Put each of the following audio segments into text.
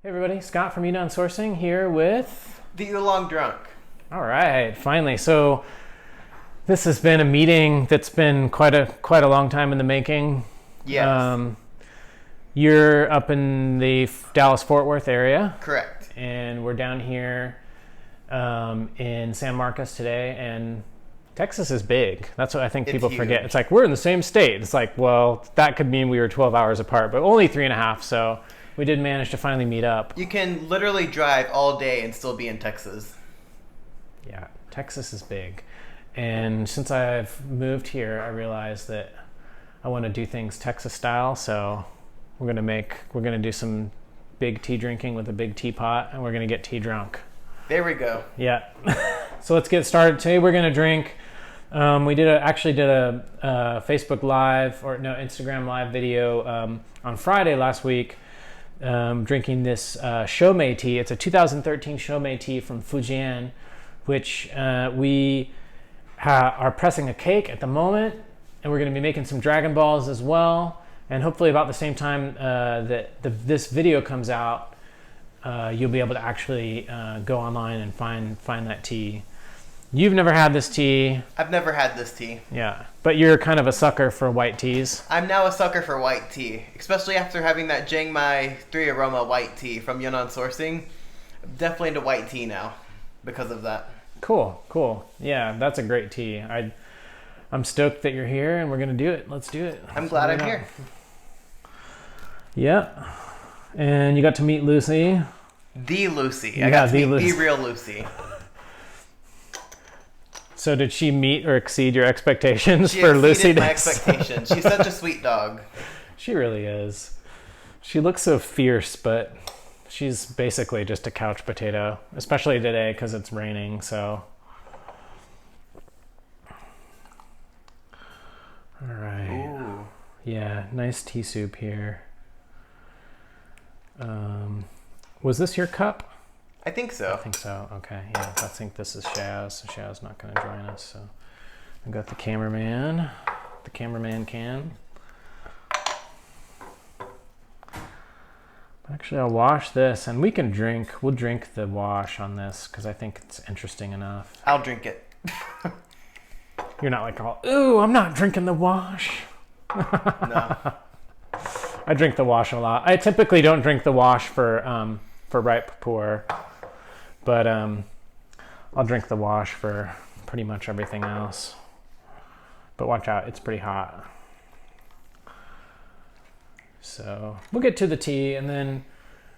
Hey everybody, Scott from Yunnan Sourcing here with... The Oolong Drunk. All right, finally. So this has been a meeting that's been quite a long time in the making. Yes. You're up in the Dallas-Fort Worth area. Correct. And we're down here in San Marcos today, and Texas is big. That's what I think people forget. It's like, we're in the same state. It's like, well, that could mean we were 12 hours apart, but only 3.5, so... We did manage to finally meet up. You can literally drive all day and still be in Texas. Yeah, Texas is big. And since I've moved here, I realized that I want to do things Texas style. So we're gonna do some big tea drinking with a big teapot, and we're gonna get tea drunk. There we go. Yeah. So let's get started. Today we're gonna drink. We actually did a Facebook Live Instagram Live video on Friday last week. Drinking this Shou Mei tea. It's a 2013 Shou Mei tea from Fujian, which we are pressing a cake at the moment, and we're going to be making some Dragon Balls as well. And hopefully about the same time that this video comes out, you'll be able to actually go online and find that tea. You've never had this tea. I've never had this tea. Yeah, but you're kind of a sucker for white teas. I'm now a sucker for white tea, especially after having that Shou Mei 3 aroma white tea from Yunnan Sourcing. I'm definitely into white tea now because of that. Cool. Yeah, that's a great tea. I'm stoked that you're here, and we're gonna do it. Let's do it. I'm glad I'm here. Yeah, and you got to meet Lucy. The Lucy. I got to meet the real Lucy. So did she meet or exceed your expectations for Lucy? She exceeded my expectations. She's such a sweet dog. She really is. She looks so fierce, but she's basically just a couch potato, especially today because it's raining, so. All right. Ooh. Yeah, nice tea soup here. Was this your cup? I think so. I think so. Okay. Yeah. I think this is Shaz. So Shaz not going to join us. So I got the cameraman. The cameraman can. Actually, I'll wash this, and we can drink. We'll drink the wash on this because I think it's interesting enough. I'll drink it. You're not like, ooh, I'm not drinking the wash. No. I drink the wash a lot. I typically don't drink the wash for ripe pour. But I'll drink the wash for pretty much everything else. But watch out, it's pretty hot. So we'll get to the tea, and then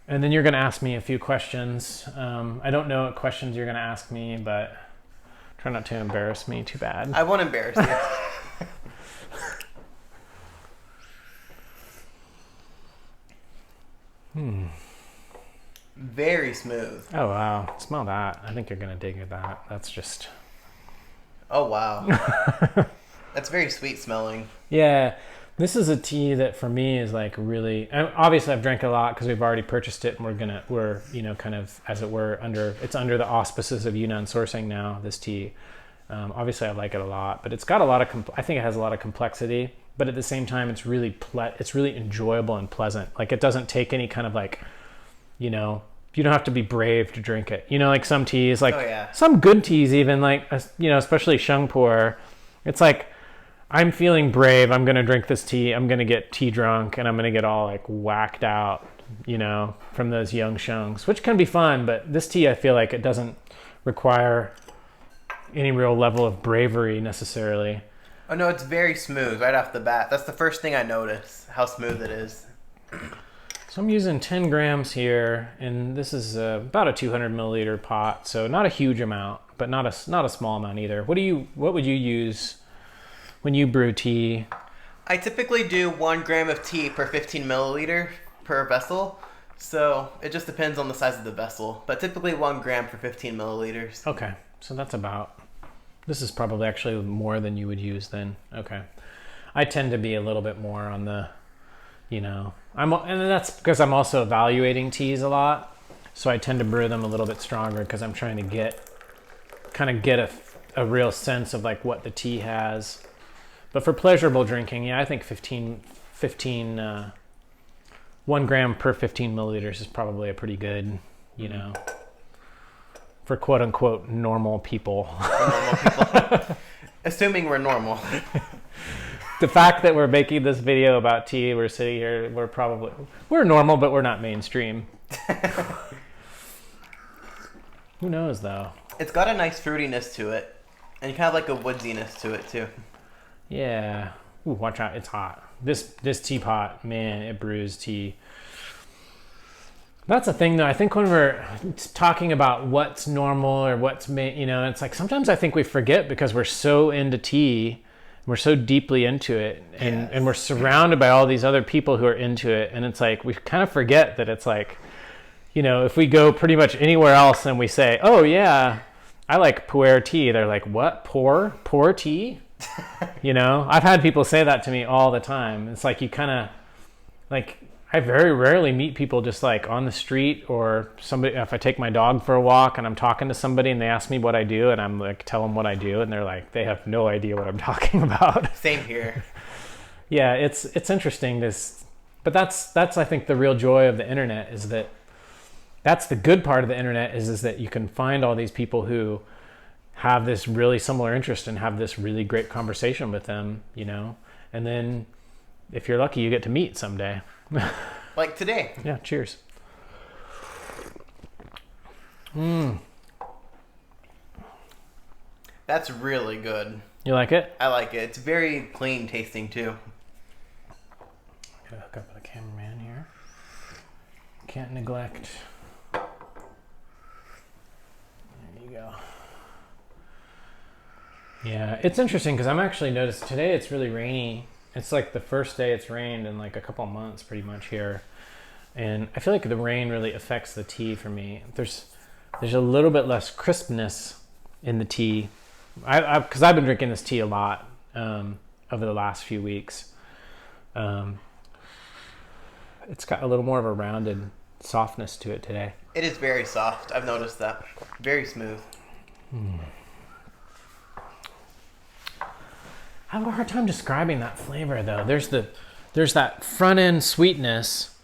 you're going to ask me a few questions. I don't know what questions you're going to ask me, but try not to embarrass me too bad. I won't embarrass you. Very smooth. Oh, wow. Smell that. I think you're going to dig that. That's just... Oh, wow. That's very sweet smelling. Yeah. This is a tea that for me is like really... Obviously, I've drank a lot because we've already purchased it, and we're kind of, as it were, it's under the auspices of Yunnan Sourcing now, this tea. Obviously, I like it a lot, but it's got a lot of... I think it has a lot of complexity, but at the same time, it's really enjoyable and pleasant. Like, it doesn't take any kind of like... you don't have to be brave to drink it. Like some teas, like some good teas even, like, especially Shangpo, it's like, I'm feeling brave, I'm going to drink this tea, I'm going to get tea drunk, and I'm going to get all like whacked out, from those young shungs, which can be fun, but this tea, I feel like it doesn't require any real level of bravery necessarily. Oh no, it's very smooth right off the bat. That's the first thing I notice, how smooth it is. So I'm using 10 grams here, and this is about a 200 milliliter pot, so not a huge amount, but not a small amount either. What would you use when you brew tea? I typically do 1 gram of tea per 15 milliliter per vessel, so it just depends on the size of the vessel, but typically 1 gram per 15 milliliters. Okay, so that's about... This is probably actually more than you would use then. Okay. I tend to be a little bit more on the... and that's because I'm also evaluating teas a lot, so I tend to brew them a little bit stronger because I'm trying to get a real sense of like what the tea has. But for pleasurable drinking, yeah, I think 15 1 gram per 15 milliliters is probably a pretty good, you know, for quote unquote normal people. For normal people. Assuming we're normal. The fact that we're making this video about tea, we're sitting here, we're normal, but we're not mainstream. Who knows though? It's got a nice fruitiness to it. And kind of like a woodsiness to it too. Yeah. Ooh, watch out, it's hot. This teapot, man, it brews tea. That's the thing though. I think when we're talking about what's normal or what's, you know, it's like sometimes I think we forget because we're so into tea, we're so deeply into it, and we're surrounded by all these other people who are into it, and it's like we kind of forget that it's like, you know, if we go pretty much anywhere else and we say, oh yeah, I like pu'er tea, they're like, what? Pour tea? You know, I've had people say that to me all the time. It's like you kind of, like, I very rarely meet people just like on the street or somebody, if I take my dog for a walk and I'm talking to somebody and they ask me what I do and I'm like, tell them what I do, and they're like, they have no idea what I'm talking about. Same here. Yeah, it's interesting but that's I think the real joy of the internet is that that's the good part of the internet is that you can find all these people who have this really similar interest and have this really great conversation with them, you know, and then if you're lucky, you get to meet someday. Like today. Yeah, cheers. That's really good. You like it? I like it. It's very clean tasting too. Gotta hook up with the cameraman here. Can't neglect. There you go. Yeah, it's interesting because I'm actually noticed today it's really rainy. It's like the first day it's rained in like a couple months pretty much here. And I feel like the rain really affects the tea for me. There's a little bit less crispness in the tea. Because I've been drinking this tea a lot over the last few weeks. It's got a little more of a rounded softness to it today. It is very soft. I've noticed that. Very smooth. I have a hard time describing that flavor though. There's that front end sweetness,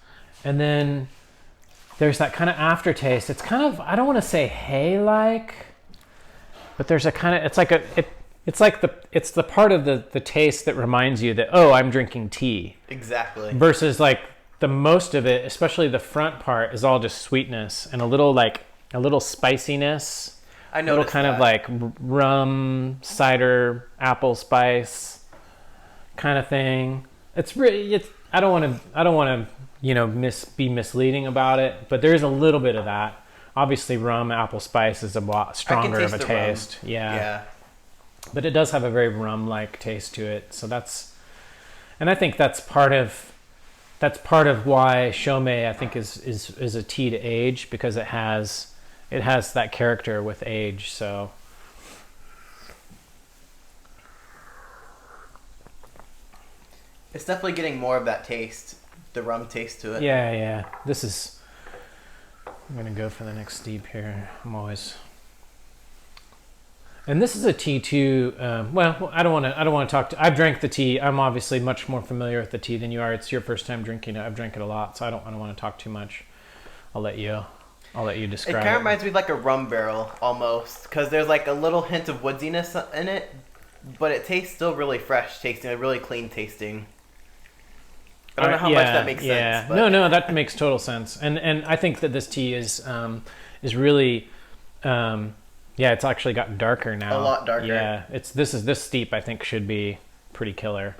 and then there's that kind of aftertaste. It's kind of, I don't want to say hay-like, but there's a kind of, it's the part of the taste that reminds you that, oh, I'm drinking tea. Exactly. Versus like the most of it, especially the front part, is all just sweetness and a little spiciness. I noticed little kind of like rum, cider, apple spice kind of thing. It's really, I don't want to, you know, be misleading about it, but there is a little bit of that. Obviously, rum, apple spice is a lot stronger of a taste. Yeah. But it does have a very rum-like taste to it. So and I think that's part of why Shou Mei, I think, is a tea to age, because it has that character with age. So it's definitely getting more of that taste, the rum taste to it. Yeah. I'm gonna go for the next steep here. And this is a tea too. Well, I don't want to talk. I've drank the tea. I'm obviously much more familiar with the tea than you are. It's your first time drinking it. I've drank it a lot, so I don't want to talk too much. I'll let you describe it. It kind of reminds me of like a rum barrel almost, because there's like a little hint of woodsiness in it, but it tastes still really fresh tasting, really clean tasting. I don't know how much that makes sense. But. No, that makes total sense. And I think that this tea is really, it's actually gotten darker now. A lot darker. Yeah, this steep I think should be pretty killer.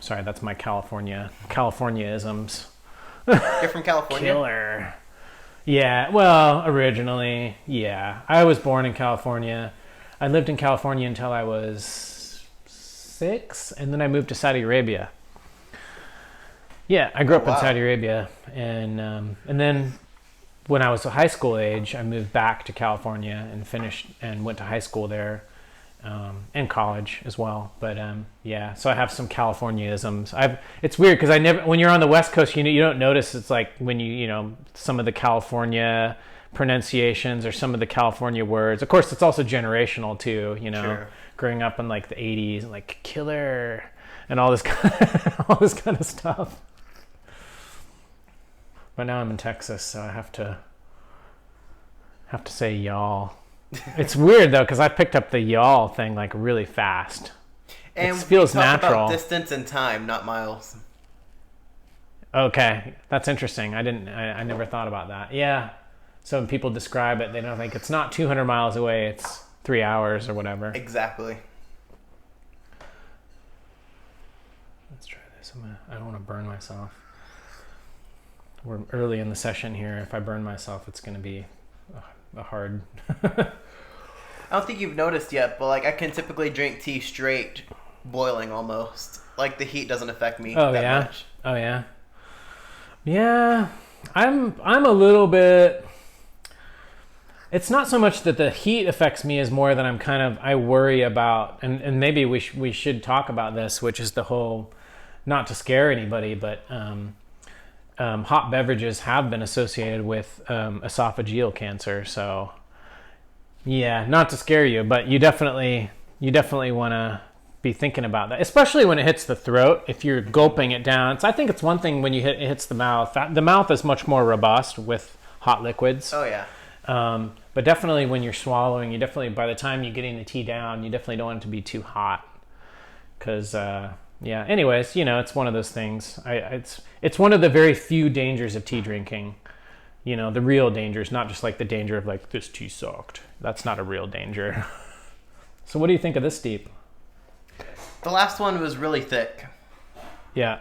Sorry, that's my California-isms. You're from California? Killer. Yeah, well, originally, yeah. I was born in California. I lived in California until I was 6, and then I moved to Saudi Arabia. Yeah, I grew up in Saudi Arabia, and then when I was high school age, I moved back to California and finished and went to high school there, and college as well. But so I have some California-isms. It's weird because when you're on the West Coast, you don't notice. It's like when you know some of the California pronunciations or some of the California words. Of course, it's also generational too. You know, Sure. Growing up in like the '80s, like killer. and all this all this kind of stuff. But now I'm in Texas, so I have to say y'all. It's weird though, because I picked up the y'all thing like really fast. And it feels we talk natural. About distance and time, not miles. Okay, that's interesting. I never thought about that. Yeah. So when people describe it, they don't think it's not 200 miles away, it's 3 hours or whatever. Exactly. Let's try this. I don't want to burn myself. We're early in the session here. If I burn myself, it's going to be a hard... I don't think you've noticed yet, but like I can typically drink tea straight, boiling almost. Like the heat doesn't affect me that much. Oh yeah. Yeah, I'm a little bit... It's not so much that the heat affects me as more than I worry about, and maybe we should talk about this, which is the whole, not to scare anybody, but hot beverages have been associated with esophageal cancer. So yeah, not to scare you, but you definitely want to be thinking about that, especially when it hits the throat. If you're gulping it down, I think it's one thing when it hits the mouth. The mouth is much more robust with hot liquids. Oh yeah. But definitely when you're swallowing, by the time you're getting the tea down, you definitely don't want it to be too hot. Because, yeah, anyways, it's one of those things. It's one of the very few dangers of tea drinking. The real dangers, not just like the danger of like, this tea sucked. That's not a real danger. So what do you think of this steep? The last one was really thick. Yeah.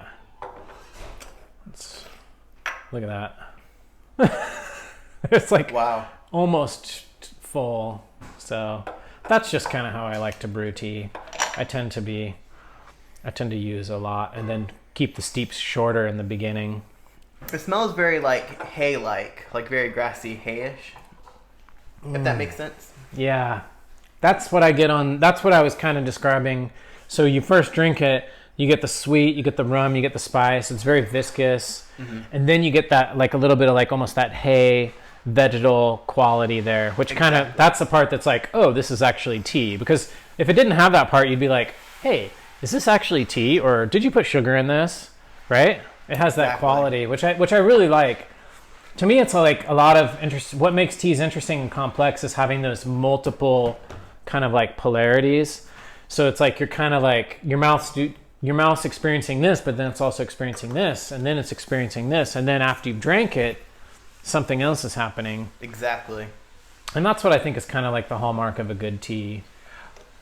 Look at that. It's like... Wow. Almost full. So that's just kind of how I like to brew tea. I tend to use a lot and then keep the steeps shorter in the beginning. It smells very like hay-like very grassy, hayish. If that makes sense. Yeah. That's what I get on. That's what I was kind of describing. So you first drink it, you get the sweet, you get the rum, you get the spice. It's very viscous. Mm-hmm. And then you get that like a little bit of like almost that hay vegetal quality there, which kind of, that's the part that's like, oh, this is actually tea. Because if it didn't have that part, you'd be like, hey, is this actually tea, or did you put sugar in this? Right? It has that quality, which I really like. To me, it's like a lot of interest. What makes teas interesting and complex is having those multiple kind of like polarities. So it's like you're kind of like your mouth's experiencing this, but then it's also experiencing this, and then it's experiencing this, and then after you've drank it, something else is happening. Exactly. And that's what I think is kind of like the hallmark of a good tea.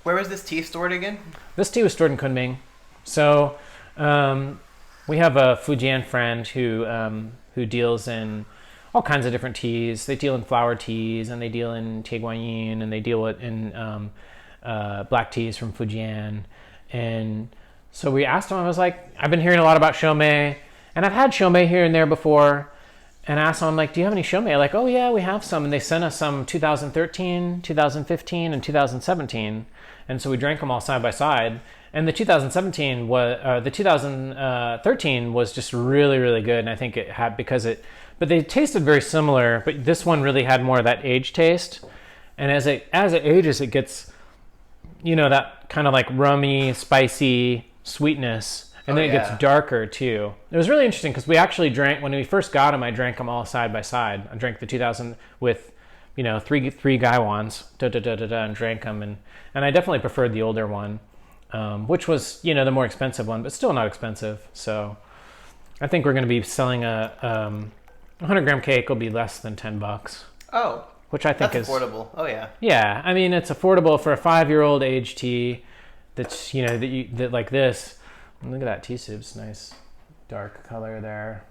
Where was this tea stored again? This tea was stored in Kunming. So we have a Fujian friend who deals in all kinds of different teas. They deal in flower teas, and they deal in tie guan yin, and they deal in black teas from Fujian. And so we asked him, I was like, I've been hearing a lot about Shou Mei, and I've had Shou Mei here and there before. And I asked them, I'm like, do you have any Shou Mei? Like, oh yeah, we have some. And they sent us some 2013, 2015, and 2017. And so we drank them all side by side. And the 2013 was just really, really good. And I think it had, but they tasted very similar, but this one really had more of that age taste. And as it ages, it gets, that kind of like rummy, spicy sweetness. And then it gets darker too. It was really interesting because we actually drank, when we first got them, I drank them all side by side. I drank the 2000 with, three Gaiwans, and drank them. And I definitely preferred the older one, which was, the more expensive one, but still not expensive. So I think we're going to be selling a 100-gram cake will be less than $10. Oh, which I think is affordable. Oh yeah. Yeah, I mean it's affordable for a 5-year-old aged tea. That's that like this. Look at that tea soup's nice dark color there.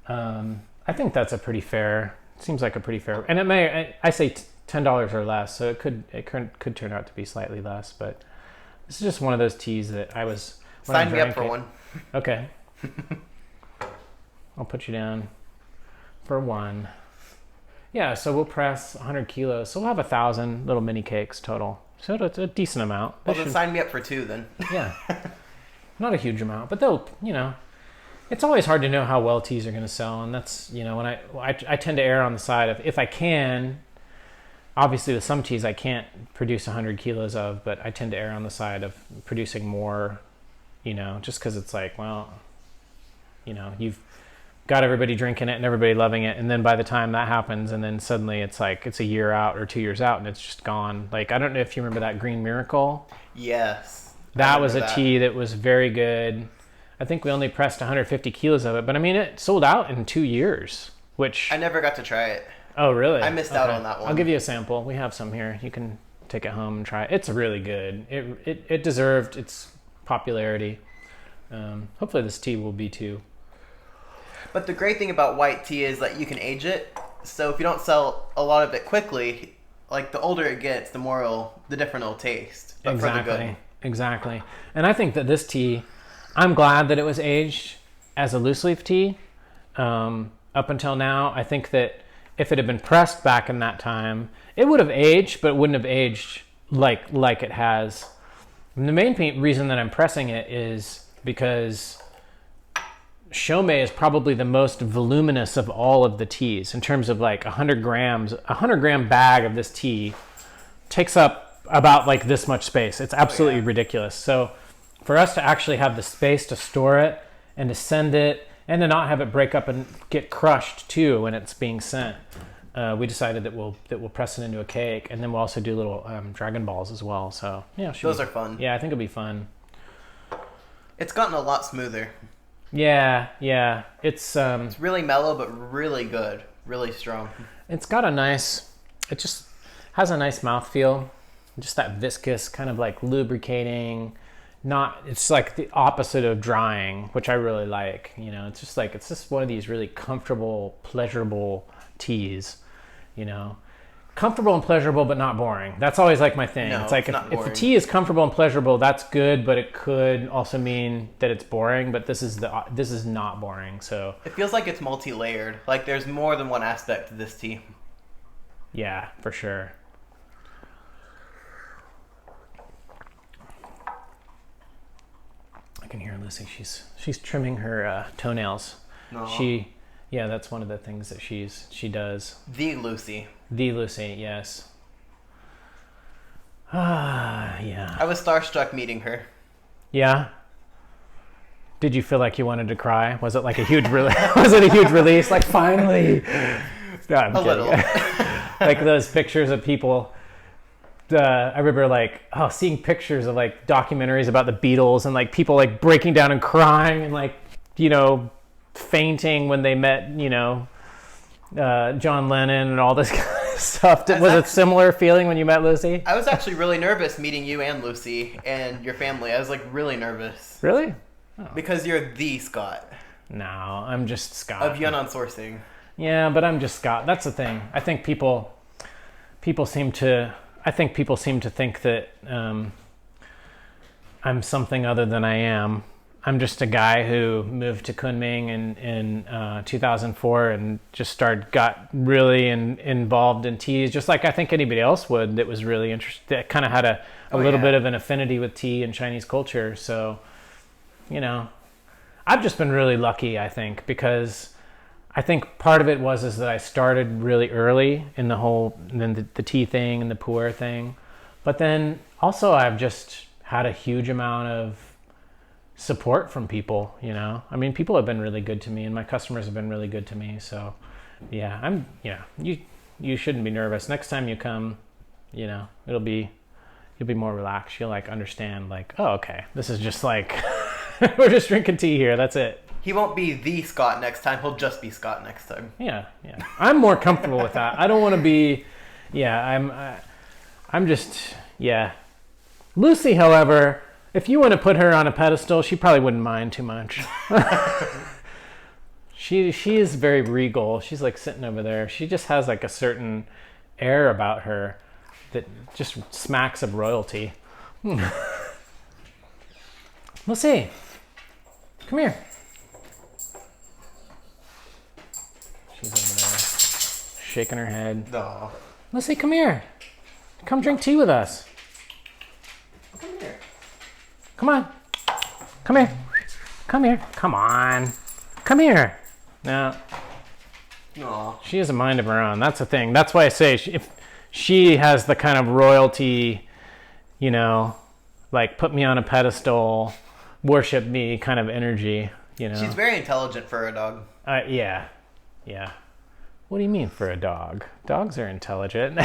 I think that's a pretty fair. Seems like a pretty fair, and it may. I say $10 or less, so it could turn out to be slightly less. But this is just one of those teas that I was. Sign me up for one. Okay. I'll put you down for one. Yeah, so we'll press 100 kilos. So we'll have 1,000 little mini cakes total. So it's a decent amount. Well, then sign me up for 2 then. Yeah. Not a huge amount, but they'll, it's always hard to know how well teas are going to sell. And that's, when I tend to err on the side of, if I can, obviously with some teas I can't produce 100 kilos of, but I tend to err on the side of producing more just because it's like, well, you've got everybody drinking it and everybody loving it, and then by the time that happens, and then suddenly it's like it's a year out or 2 years out and it's just gone. Like, I don't know if you remember that Green Miracle. Yes, that was a tea that was very good. I think we only pressed 150 kilos of it, but I mean, it sold out in 2 years, which I never got to try it. Oh, really? I missed out on that one. I'll give you a sample. We have some here. You can take it home and try it. It's really good. It deserved its popularity. Hopefully this tea will be too. But the great thing about white tea is that you can age it. So if you don't sell a lot of it quickly, like the older it gets, the different it'll taste. But Exactly. For the good. Exactly. And I think that this tea, I'm glad that it was aged as a loose leaf tea. Up until now, I think that if it had been pressed back in that time, it would have aged, but it wouldn't have aged like it has. And the main reason that I'm pressing it is because Shou Mei is probably the most voluminous of all of the teas in terms of like 100 grams. A 100-gram bag of this tea takes up about like this much space. It's absolutely ridiculous. So for us to actually have the space to store it and to send it and to not have it break up and get crushed too when it's being sent, we decided that we'll press it into a cake, and then we'll also do little Dragon Balls as well. So yeah, those are fun. Yeah, I think it'll be fun. It's gotten a lot smoother. Yeah. It's really mellow, but really good, really strong. It just has a nice mouthfeel, just that viscous kind of like lubricating. It's like the opposite of drying, which I really like. It's just one of these really comfortable, pleasurable teas. Comfortable and pleasurable, but not boring. That's always like my thing. No, it's like if the tea is comfortable and pleasurable, that's good, but it could also mean that it's boring. But this is not boring. So it feels like it's multi-layered. Like there's more than one aspect to this tea. Yeah, for sure. I can hear Lucy. She's trimming her toenails. No. Yeah, that's one of the things that she does. The Lucy, yes. Yeah. I was starstruck meeting her. Yeah. Did you feel like you wanted to cry? Was it like a huge was it a huge release? Like, finally. No, I'm kidding. Little. Like those pictures of people. I remember seeing pictures of like documentaries about the Beatles and like people like breaking down and crying and like, fainting when they met, John Lennon and all this kind of stuff. Was it a similar feeling when you met Lucy? I was actually really nervous meeting you and Lucy and your family. I was like really nervous. Really? Oh. Because you're the Scott. No, I'm just Scott. Of Yunnan Sourcing. Yeah, but I'm just Scott. That's the thing. I think people seem to think that I'm something other than I am. I'm just a guy who moved to Kunming in 2004 and just got really involved in teas, just like I think anybody else would that was really interested, that kind of had a little bit of an affinity with tea and Chinese culture. So, I've just been really lucky, I think, because I think part of it is that I started really early in the tea thing and the pu'er thing. But then also I've just had a huge amount of support from people, I mean, people have been really good to me and my customers have been really good to me. So yeah, you shouldn't be nervous. Next time you come, you'll be more relaxed. You'll like understand like, oh, okay, this is just like, we're just drinking tea here. That's it. He won't be the Scott next time. He'll just be Scott next time. Yeah. I'm more comfortable with that. I don't want to be, I'm just, Lucy, however, if you want to put her on a pedestal, she probably wouldn't mind too much. She is very regal. She's like sitting over there. She just has like a certain air about her that just smacks of royalty. Lucy, come here. She's over there shaking her head. No. Lucy, come here. Come drink tea with us. Come here. Come on. Come here. Come here. Come on. Come here. Now, she has a mind of her own. That's the thing. That's why I say if she has the kind of royalty, like put me on a pedestal worship me kind of energy, you know. She's very intelligent for a dog. Yeah. What do you mean for a dog? Dogs are intelligent.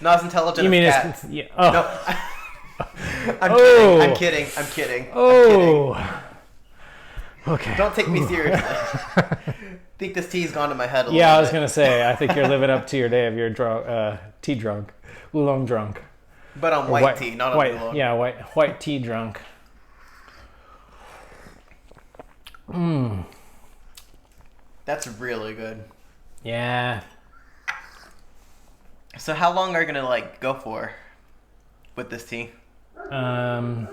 Not as intelligent you mean as cats. Yeah. Oh. No. I'm kidding. Oh. Okay. Don't take me seriously. I think this tea's gone to my head a little bit. Yeah, I was going to say, I think you're living up to your day of your tea drunk. Oolong drunk. But on white tea, not on oolong. Yeah, white tea drunk. That's really good. Yeah. So how long are you going to go for with this tea? I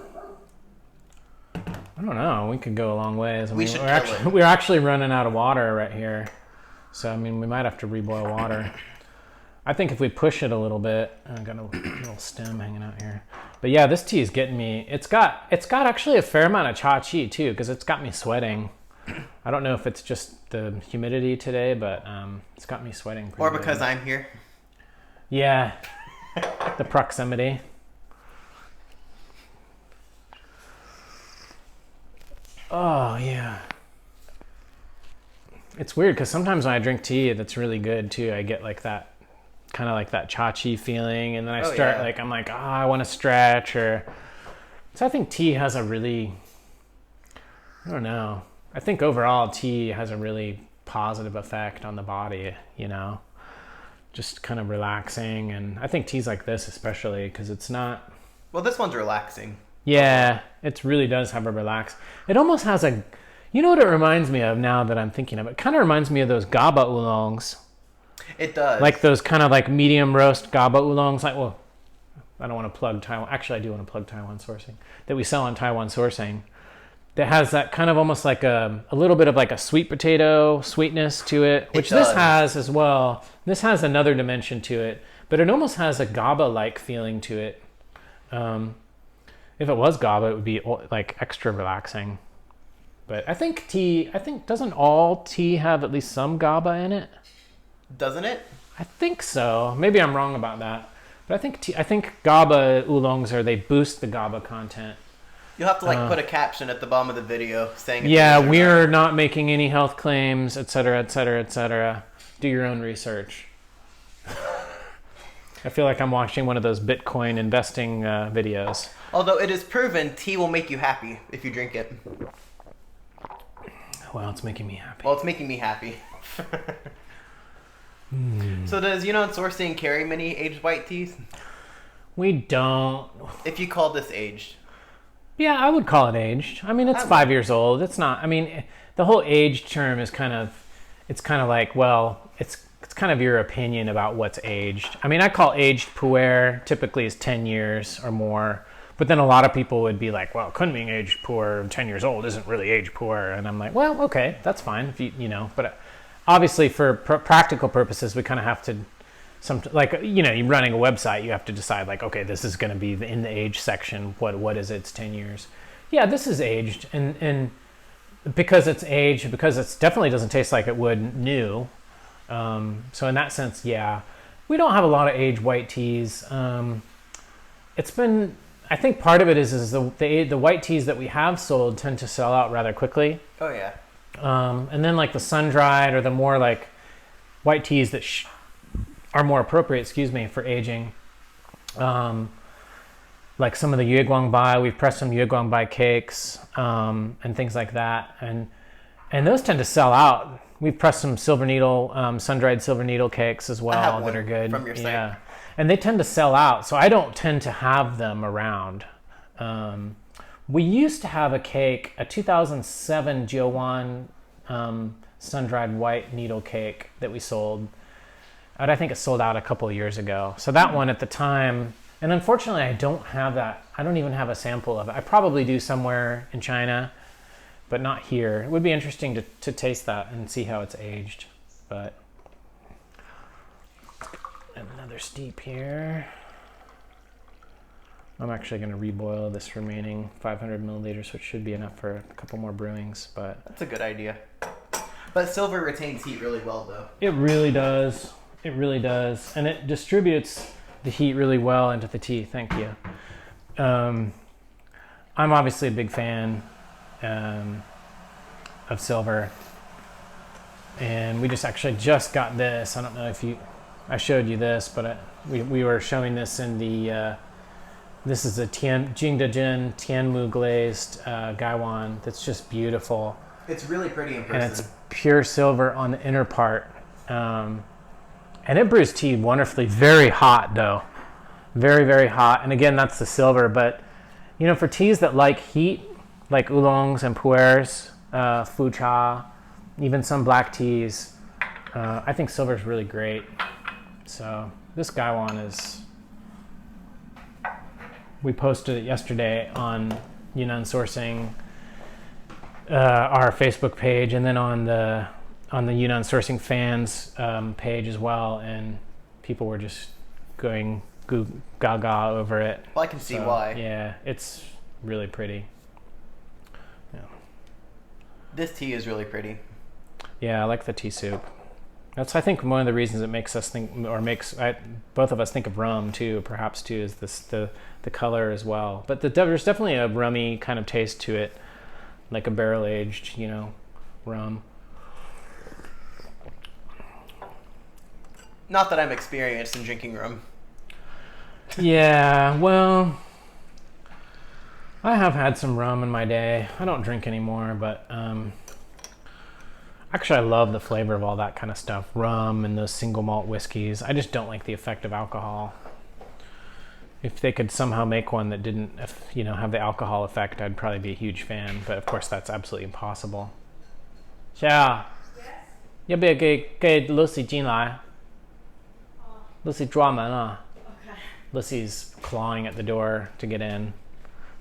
don't know. We could go a long ways. We're actually running out of water right here. So, I mean, we might have to reboil water. I think if we push it a little bit, I've got a little stem hanging out here. But yeah, this tea is getting me. It's got actually a fair amount of cha chi too, because it's got me sweating. I don't know if it's just the humidity today, but it's got me sweating. Or because I'm here. Yeah, the proximity. Oh yeah. It's weird because sometimes when I drink tea that's really good too, I get like that kind of like that cha-chi feeling, and then I start I'm like, I want to stretch, so I think tea has a really, I don't know, I think overall tea has a really positive effect on the body, you know, just kind of relaxing. And I think teas like this especially, because it's not, well, this one's relaxing. Yeah, it really does have a relax. It almost has a, you know what it reminds me of now that I'm thinking of it? It kind of reminds me of those GABA oolongs. It does. Like those kind of like medium roast GABA oolongs. Like, well, I don't want to plug Taiwan. Actually, I do want to plug Taiwan Sourcing. That we sell on Taiwan Sourcing. That has that kind of almost like a little bit of like a sweet potato sweetness to it. Which this has as well. This has another dimension to it. But it almost has a GABA-like feeling to it. If it was GABA, it would be like extra relaxing. But I think doesn't all tea have at least some GABA in it? Doesn't it? I think so. Maybe I'm wrong about that. But I think GABA oolongs they boost the GABA content. You'll have to put a caption at the bottom of the video saying. Yeah, we're not making any health claims, etc., etc., etc. Do your own research. I feel like I'm watching one of those Bitcoin investing videos. Although it is proven tea will make you happy if you drink it. Well, it's making me happy. Well, it's making me happy. So does Yunnan Sourcing carry many aged white teas? We don't. If you call this aged. Yeah, I would call it aged. I mean, it's 5 years old. It's not, I mean, the whole aged term is kind of like, well, it's kind of your opinion about what's aged. I mean, I call aged puer typically is 10 years or more. But then a lot of people would be like, well, couldn't being aged puer 10 years old isn't really aged puer. And I'm like, well, okay, that's fine. If you know, but obviously for practical purposes, we kind of have to, you're running a website, you have to decide like, okay, this is going to be in the age section. What is it? It's 10 years. Yeah, this is aged. And because it's aged, because it definitely doesn't taste like it would new. So in that sense, yeah, we don't have a lot of aged white teas. It's been, I think part of it is the white teas that we have sold tend to sell out rather quickly. Oh yeah. And then like the sun-dried or the more like white teas that are more appropriate, for aging. Like some of the Yue Guangbai, we've pressed some Yue Guangbai cakes and things like that. And those tend to sell out. We've pressed some silver needle, sun-dried silver needle cakes as well that are good. From your site. Yeah. And they tend to sell out, so I don't tend to have them around. We used to have a cake, a 2007 Gaiwan sun-dried white needle cake that we sold. And I think it sold out a couple of years ago. So that one at the time, and unfortunately I don't have that. I don't even have a sample of it. I probably do somewhere in China, but not here. It would be interesting to taste that and see how it's aged. But another steep here. I'm actually going to reboil this remaining 500 milliliters, which should be enough for a couple more brewings. But that's a good idea. But silver retains heat really well, though. It really does. It really does, and it distributes the heat really well into the tea. Thank you. I'm obviously a big fan of Silver, and we just got this. I don't know if I showed you this, but we were showing this in the this is a Jingdezhen Tianmu glazed Gaiwan that's just beautiful. It's really pretty in person. And it's pure silver on the inner part. And it brews tea wonderfully. Very hot, though. Very, very hot. And again, that's the silver. But, you know, for teas that like heat, like oolongs and pu'ers, fu cha, even some black teas, I think silver is really great. So this Gaiwan is... We posted it yesterday on Yunnan Sourcing, our Facebook page, and then on the Yunnan Sourcing fans page as well, and people were just going gaga over it. Well, I can see why. Yeah, it's really pretty. Yeah. This tea is really pretty. Yeah, I like the tea soup. That's, I think, one of the reasons it makes us think, or both of us think of rum too, perhaps too, is the color as well. But there's definitely a rummy kind of taste to it, like a barrel-aged, you know, rum. Not that I'm experienced in drinking rum. Yeah, well, I have had some rum in my day. I don't drink anymore, but actually I love the flavor of all that kind of stuff. Rum and those single malt whiskeys. I just don't like the effect of alcohol. If they could somehow make one that didn't, you know, have the alcohol effect, I'd probably be a huge fan. But of course, that's absolutely impossible. 小雅，要不要给 Lucy 进来？ Lucy 抓门了。 Lucy's clawing at the door to get in.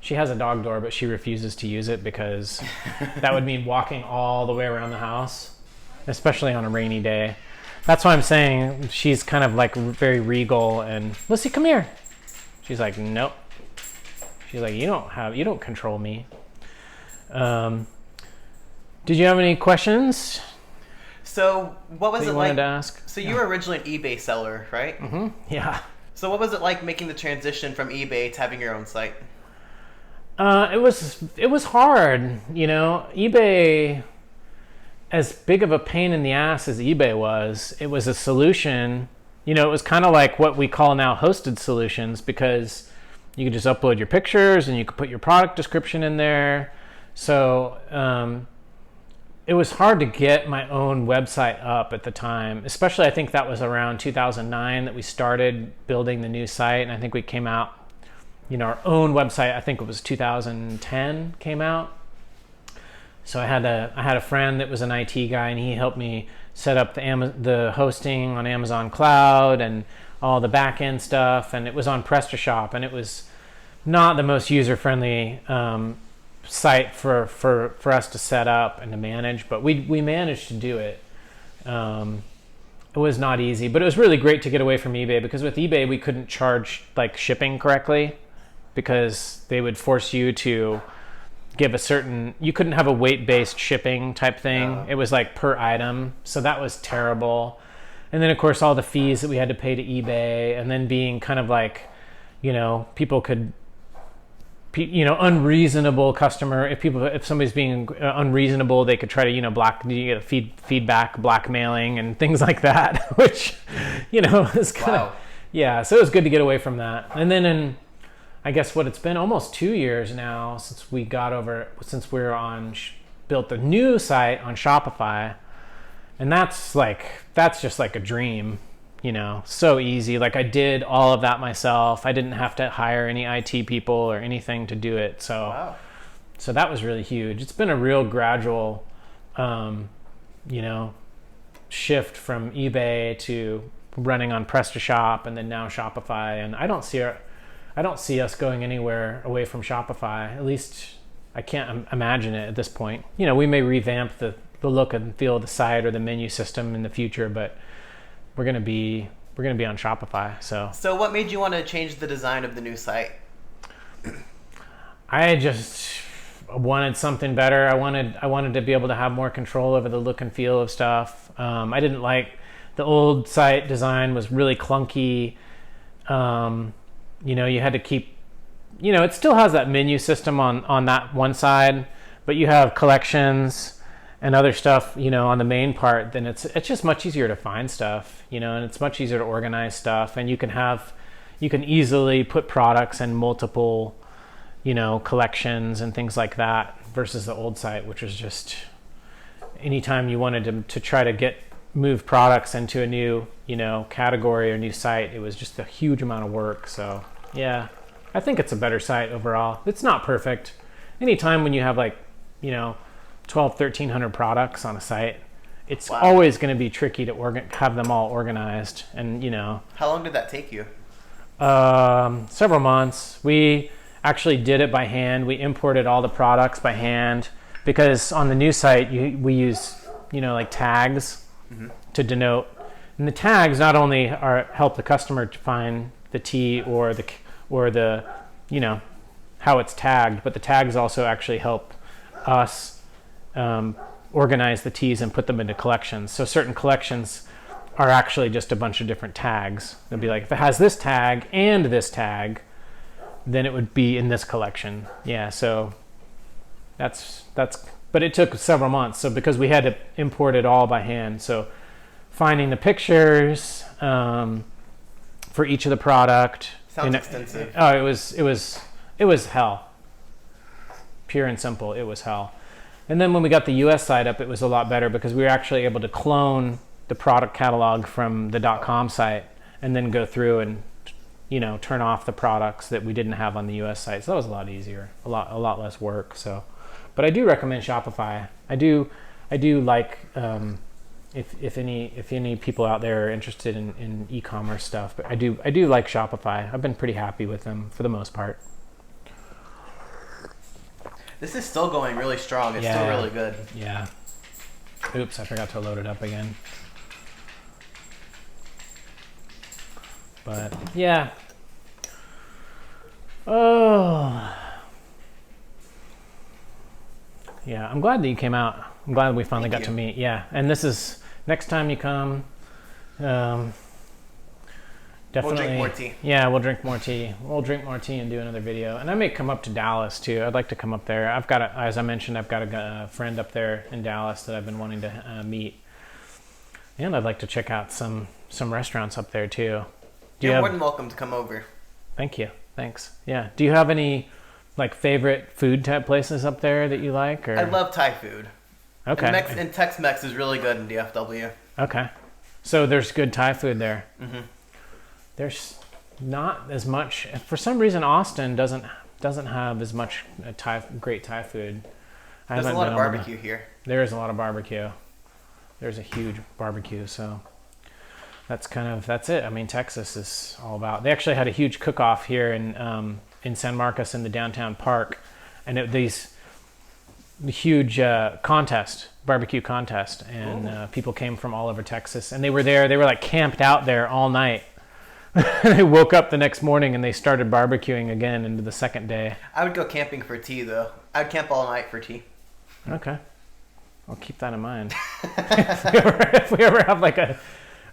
She has a dog door, but she refuses to use it because that would mean walking all the way around the house, especially on a rainy day. That's why I'm saying she's kind of like very regal and, Lucy, come here. She's like, nope. She's like, you don't control me. Did you have any questions? So what was it like? Wanted to ask? So you were originally an eBay seller, right? Mm-hmm. Yeah. So what was it like making the transition from eBay to having your own site? It was hard, you know. eBay, as big of a pain in the ass as eBay was, it was a solution. You know, it was kind of like what we call now hosted solutions, because you could just upload your pictures and you could put your product description in there. So it was hard to get my own website up at the time, especially I think that was around 2009 that we started building the new site, and I think we came out, you know, our own website, I think it was 2010 came out. So I had a friend that was an IT guy, and he helped me set up the hosting on Amazon Cloud and all the back end stuff, and it was on PrestaShop, and it was not the most user-friendly site for us to set up and to manage, but we managed to do it. It was not easy, but it was really great to get away from eBay, because with eBay we couldn't charge like shipping correctly, because they would force you to give you couldn't have a weight-based shipping type thing. It was like per item, so that was terrible. And then of course all the fees that we had to pay to eBay, and then being kind of like, you know, people could, you know, unreasonable customer. If somebody's being unreasonable, they could try to, you know, you get feedback blackmailing and things like that, which, you know, is kind of, yeah. So it was good to get away from that. And then I guess it's been almost 2 years now since we built the new site on Shopify, and that's just like a dream. You know, so easy. Like I did all of that myself. I didn't have to hire any IT people or anything to do it. So, So that was really huge. It's been a real gradual, you know, shift from eBay to running on PrestaShop and then now Shopify. And I don't see us going anywhere away from Shopify. At least I can't imagine it at this point. You know, we may revamp the look and feel of the site or the menu system in the future, but we're gonna be on Shopify. So what made you want to change the design of the new site? I just wanted something better. I wanted to be able to have more control over the look and feel of stuff. I didn't like the old site design, was really clunky. You know, you had to keep it still has that menu system on that one side, but you have collections and other stuff, on the main part. Then it's just much easier to find stuff, and it's much easier to organize stuff, and you can easily put products in multiple, collections and things like that, versus the old site, which was just anytime you wanted to try to move products into a new, category or new site, it was just a huge amount of work. So yeah, I think it's a better site overall. It's not perfect. Anytime when you have 1,200-1,300 products on a site, it's always going to be tricky to have them all organized. And how long did that take you? Several months. We actually did it by hand. We imported all the products by hand, because on the new site we use tags to denote, and the tags not only help the customer to find the tea or the how it's tagged, but the tags also actually help us organize the teas and put them into collections. So certain collections are actually just a bunch of different tags. It'll be like, if it has this tag and this tag, then it would be in this collection. Yeah, so that's but it took several months. So because we had to import it all by hand, so finding the pictures for each of the product. Sounds extensive. Oh, it was hell. Pure and simple, it was hell. And then when we got the US site up, it was a lot better, because we were actually able to clone the product catalog from the .com site and then go through and turn off the products that we didn't have on the US site. So that was a lot easier, a lot less work. So, but I do recommend Shopify. I do like if any people out there are interested in e-commerce stuff, but I do like Shopify. I've been pretty happy with them for the most part. This is still going really strong. It's still really good. Yeah. Oops, I forgot to load it up again. But yeah. Oh. Yeah, I'm glad that you came out. I'm glad we finally got to meet. Yeah, and this is next time you come. Definitely. We'll drink more tea. Yeah, we'll drink more tea. We'll drink more tea and do another video. And I may come up to Dallas too. I'd like to come up there. As I mentioned, I've got a friend up there in Dallas that I've been wanting to meet. And I'd like to check out some restaurants up there too. You're more than welcome to come over. Thank you. Thanks. Yeah. Do you have any favorite food type places up there that you like? Or? I love Thai food. Okay. And Tex-Mex is really good in DFW. Okay. So there's good Thai food there. Mm-hmm. There's not as much. For some reason, Austin doesn't have as much great Thai food. There's a lot of barbecue here. There is a lot of barbecue. There's a huge barbecue, so that's it. I mean, Texas is all about. They actually had a huge cook-off here in San Marcos in the downtown park, and these huge barbecue contest, and people came from all over Texas, and they were there. They were camped out there all night. They woke up the next morning and they started barbecuing again into the second day. I would go camping for tea, though. I'd camp all night for tea. Okay. I'll keep that in mind. if we ever have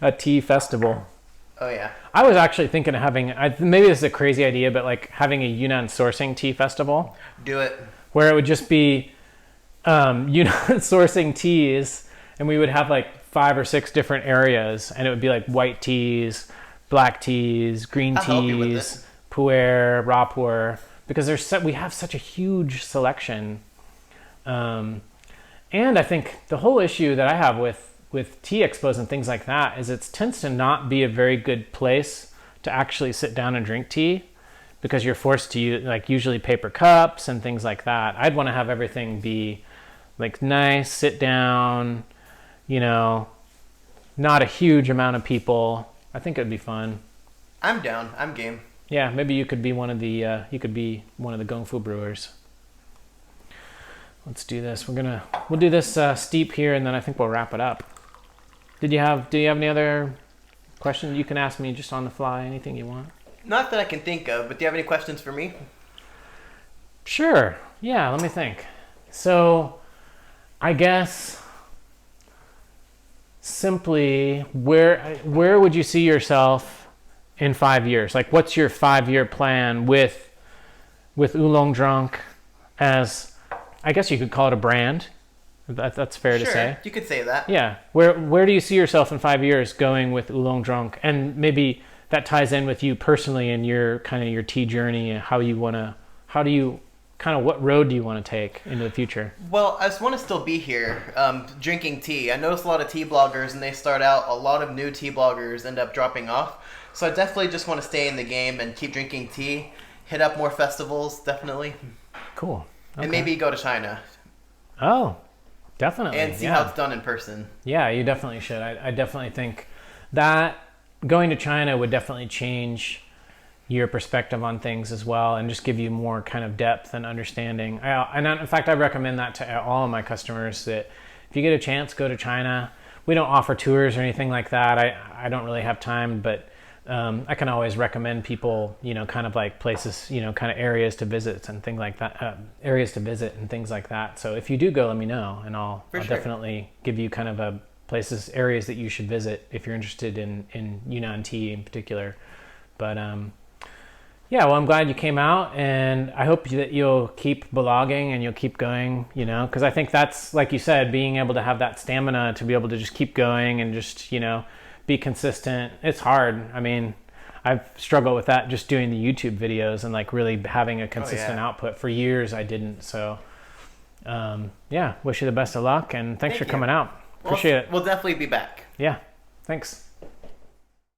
a tea festival. Oh, yeah. I was actually thinking of having, maybe this is a crazy idea, but having a Yunnan sourcing tea festival. Do it. Where it would just be Yunnan sourcing teas, and we would have 5 or 6 different areas, and it would be white teas, black teas, green teas, pu'er, raw pu'er, because we have such a huge selection. And I think the whole issue that I have with tea expos and things like that is it tends to not be a very good place to actually sit down and drink tea, because you're forced to use usually paper cups and things like that. I'd want to have everything be nice, sit down, not a huge amount of people. I think it'd be fun. I'm down. I'm game. Yeah, maybe you could be one of the Gong Fu brewers. Let's do this. We'll do this steep here, and then I think we'll wrap it up. Do you have any other questions you can ask me just on the fly? Anything you want? Not that I can think of, but do you have any questions for me? Sure. Yeah. Let me think. So, I guess simply, where would you see yourself in 5 years? What's your 5-year plan with with Oolong Drunk as, I guess you could call it a brand. That's fair to say. You could say that. Yeah. Where do you see yourself in 5 years going with Oolong Drunk? And maybe that ties in with you personally and your kind of your tea journey and what road do you want to take into the future? Well, I just want to still be here drinking tea. I notice a lot of tea bloggers, and they start out, a lot of new tea bloggers end up dropping off. So I definitely just want to stay in the game and keep drinking tea, hit up more festivals, definitely. Cool. Okay. And maybe go to China. Oh, definitely. And see how it's done in person. Yeah, you definitely should. I definitely think that going to China would definitely change your perspective on things as well, and just give you more kind of depth and understanding. In fact, I recommend that to all of my customers, that if you get a chance, go to China. We don't offer tours or anything like that. I don't really have time, but I can always recommend people, kind of like places, kind of areas to visit and things like that. So if you do go, let me know, and I'll definitely give you kind of areas that you should visit if you're interested in Yunnan tea in particular. But yeah, well, I'm glad you came out, and I hope that you'll keep blogging and you'll keep going, because I think that's, like you said, being able to have that stamina to be able to just keep going and just, be consistent. It's hard. I mean, I've struggled with that just doing the YouTube videos and like really having a consistent output. For years I didn't. So yeah, wish you the best of luck, and thanks for coming out. Appreciate it. We'll definitely be back. Yeah, thanks.